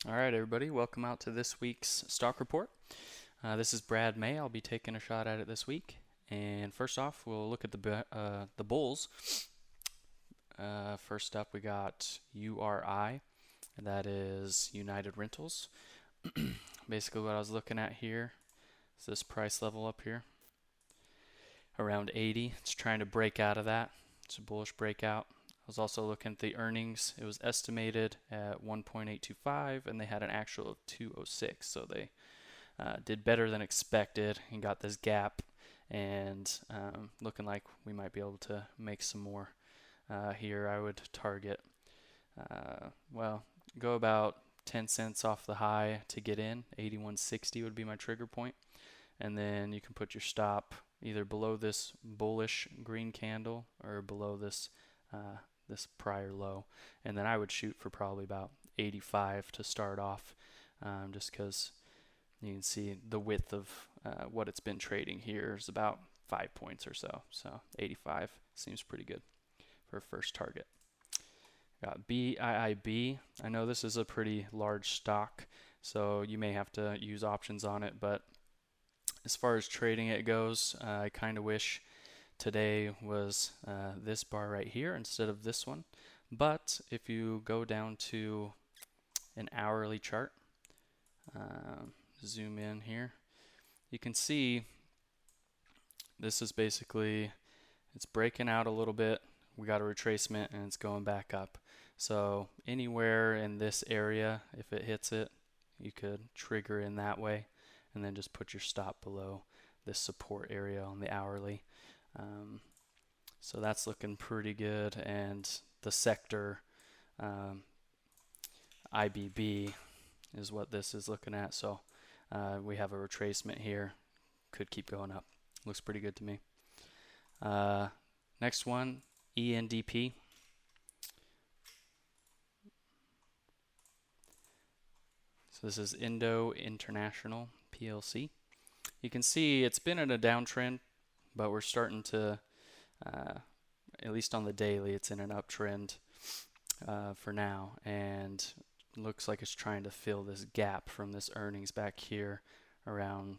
All right, everybody, welcome out to this week's stock report. This is Brad May. I'll be taking a shot at it this week. And first off, we'll look at the bulls. First up, we got URI, and that is United Rentals. Basically, what I was looking at here is this price level up here, around 80. It's trying to break out of that. It's a bullish breakout. I was also looking at the earnings. It was estimated at 1.825, and they had an actual of 206. So they did better than expected and got this gap, and looking like we might be able to make some more here. I would target, well, go about 10 cents off the high to get in. 81.60 would be my trigger point, and then you can put your stop either below this bullish green candle or below this prior low, and then I would shoot for probably about 85 to start off, just because you can see the width of what it's been trading here is about 5 points or so. So 85 seems pretty good for a first target. Got BIIB. I know this is a pretty large stock, so you may have to use options on it, but as far as trading it goes, I kind of wish today was this bar right here instead of this one. But if you go down to an hourly chart, zoom in here, you can see this is basically, it's breaking out a little bit. We got a retracement and it's going back up. So anywhere in this area, if it hits it, you could trigger in that way and then just put your stop below this support area on the hourly. So that's looking pretty good. And the sector IBB is what this is looking at. So we have a retracement here. Could keep going up. Looks pretty good to me. Next one, ENDP. So this is Indo International PLC. You can see it's been in a downtrend, but we're starting to, at least on the daily, it's in an uptrend for now, and looks like it's trying to fill this gap from this earnings back here around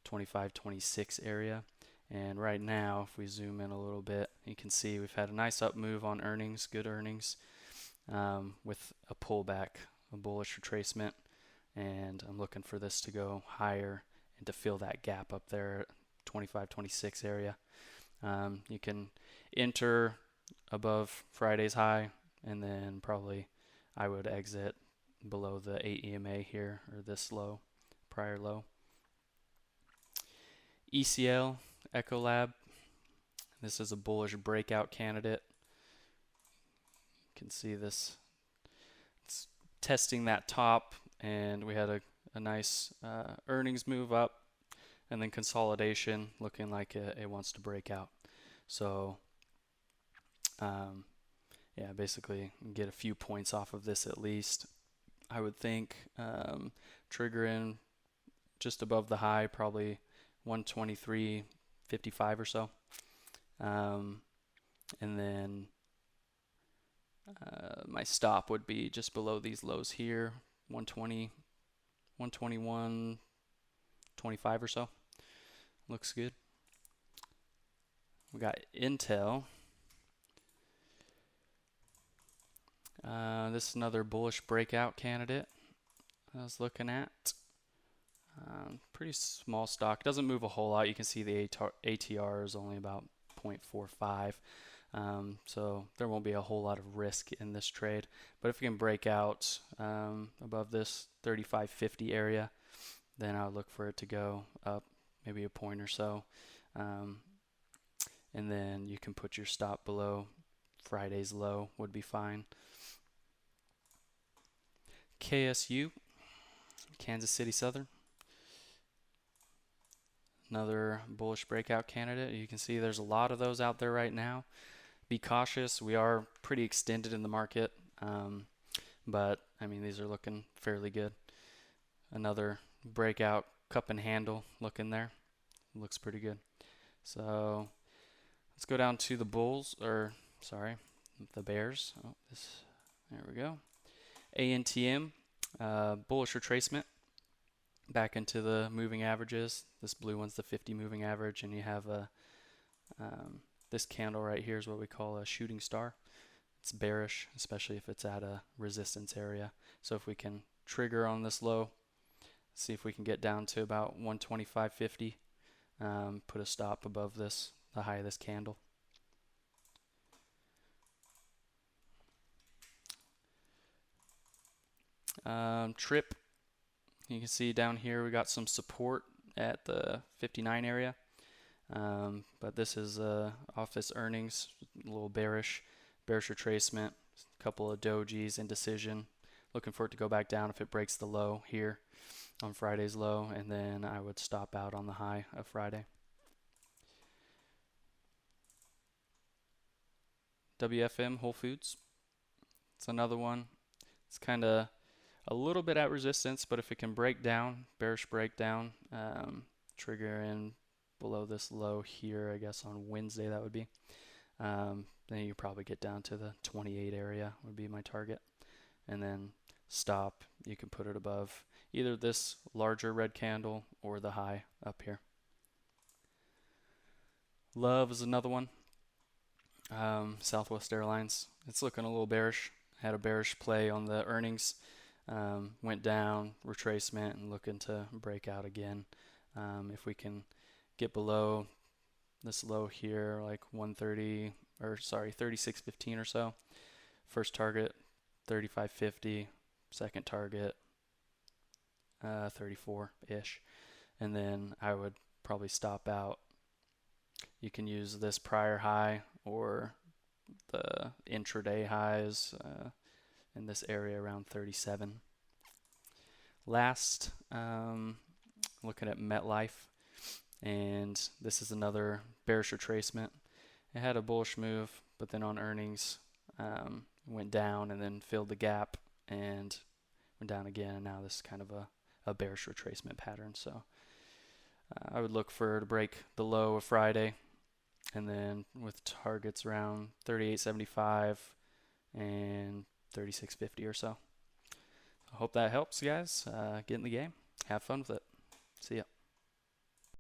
25, 26 area. And right now, if we zoom in a little bit, you can see we've had a nice up move on earnings, good earnings, with a pullback, a bullish retracement, and I'm looking for this to go higher and to fill that gap up there at 25, 26 area. You can enter above Friday's high, and then probably I would exit below the 8 EMA here, or this low, prior low. ECL, Ecolab. This is a bullish breakout candidate. You can see this. It's testing that top, and we had a nice earnings move up, and then consolidation looking like it wants to break out. So, yeah, basically get a few points off of this at least. I would think trigger in just above the high, probably 123.55 or so. And then my stop would be just below these lows here, 120, 121.25 or so. Looks good. We got Intel. This is another bullish breakout candidate I was looking at. Pretty small stock. Doesn't move a whole lot. You can see the ATR is only about 0.45. So there won't be a whole lot of risk in this trade. But if we can break out above this 35.50 area, then I would look for it to go up maybe a point or so. And then you can put your stop below Friday's low would be fine. KSU, Kansas City Southern. Another bullish breakout candidate. You can see there's a lot of those out there right now. Be cautious. We are pretty extended in the market, but I mean, these are looking fairly good. Another breakout cup and handle looking there. Looks pretty good. So let's go down to the Bulls, or sorry, the Bears. Oh, there we go. ANTM. Bullish retracement back into the moving averages. This blue one's the 50 moving average, and you have this candle right here is what we call a shooting star. It's bearish, especially if it's at a resistance area. So if we can trigger on this low, see if we can get down to about 125.50, put a stop above this, the high of this candle. Trip, you can see down here we got some support at the 59 area, but this is off this earnings, a little bearish retracement, a couple of dojis, indecision, looking for it to go back down if it breaks the low here on Friday's low, and then I would stop out on the high of Friday. WFM, Whole Foods, it's another one. It's kind of a little bit at resistance, but if it can break down, bearish breakdown, trigger in below this low here, I guess on Wednesday that would be, then you probably get down to the 28 area would be my target, and then stop, you can put it above either this larger red candle or the high up here. Love is another one. Southwest Airlines, it's looking a little bearish. Had a bearish play on the earnings, went down, retracement, and looking to break out again. If we can get below this low here, like 130, or sorry, 36.15 or so. First target, 35.50. Second target, 34-ish. And then I would probably stop out. You can use this prior high or the intraday highs in this area around 37. Last, looking at MetLife, and this is another bearish retracement. It had a bullish move, but then on earnings went down and then filled the gap and went down again, and now this is kind of a bearish retracement pattern. So I would look for to break the low of Friday, and then with targets around 38.75 and 36.50 or so. I hope that helps, guys. Get in the game. Have fun with it. See ya.